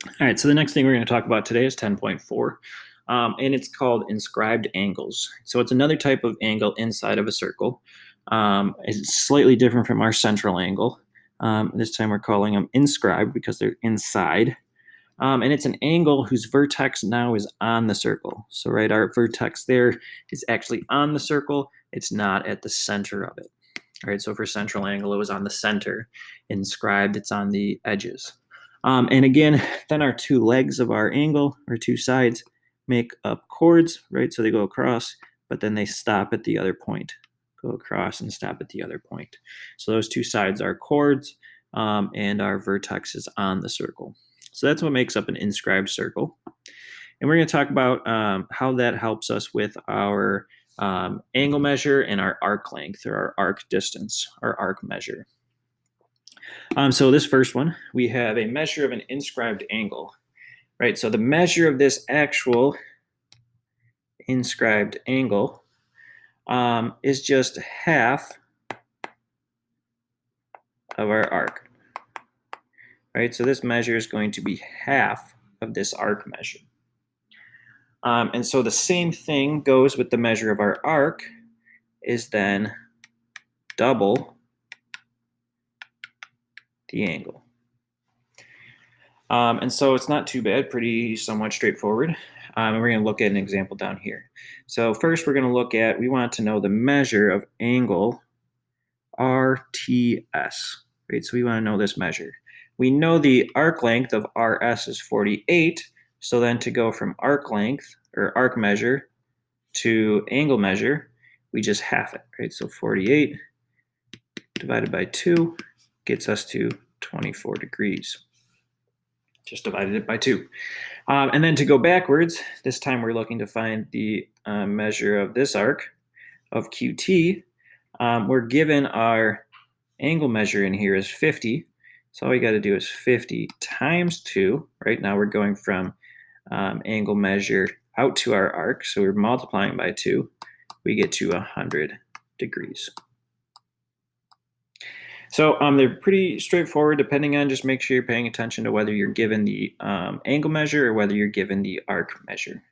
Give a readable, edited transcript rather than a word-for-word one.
All right, so the next thing we're going to talk about today is 10.4, and it's called inscribed angles. So it's another type of angle inside of a circle. It's slightly different from our central angle. This time we're calling them inscribed because they're inside. And it's an angle whose vertex now is on the circle. So right, our vertex there is actually on the circle. It's not at the center of it. All right, so for central angle, it was on the center. Inscribed, it's on the edges. And again, then our two legs of our angle, or two sides, make up chords, right? So they go across, but then they stop at the other point. Go across and stop at the other point. So those two sides are chords, and our vertex is on the circle. So that's what makes up an inscribed circle. And we're going to talk about how that helps us with our angle measure and our arc length, or our arc distance, our arc measure. So this first one, we have a measure of an inscribed angle, right? So the measure of this actual inscribed angle is just half of our arc, right? So this measure is going to be half of this arc measure. And so the same thing goes with the measure of our arc, is then double the angle. And so it's not too bad, pretty somewhat straightforward. And we're going to look at an example down here. So first we're going to look at, we want to know the measure of angle RTS, right? So we want to know this measure. We know the arc length of RS is 48. So then to go from arc length or arc measure to angle measure, we just half it, right? So 48 divided by 2 gets us to 24 degrees. Just divided it by 2. And then to go backwards, this time we're looking to find the measure of this arc of QT. We're given our angle measure in here is 50. So all we got to do is 50 times 2. Right now we're going from angle measure out to our arc. So we're multiplying by 2. We get to 100 degrees. So they're pretty straightforward, depending on, just make sure you're paying attention to whether you're given the angle measure or whether you're given the arc measure.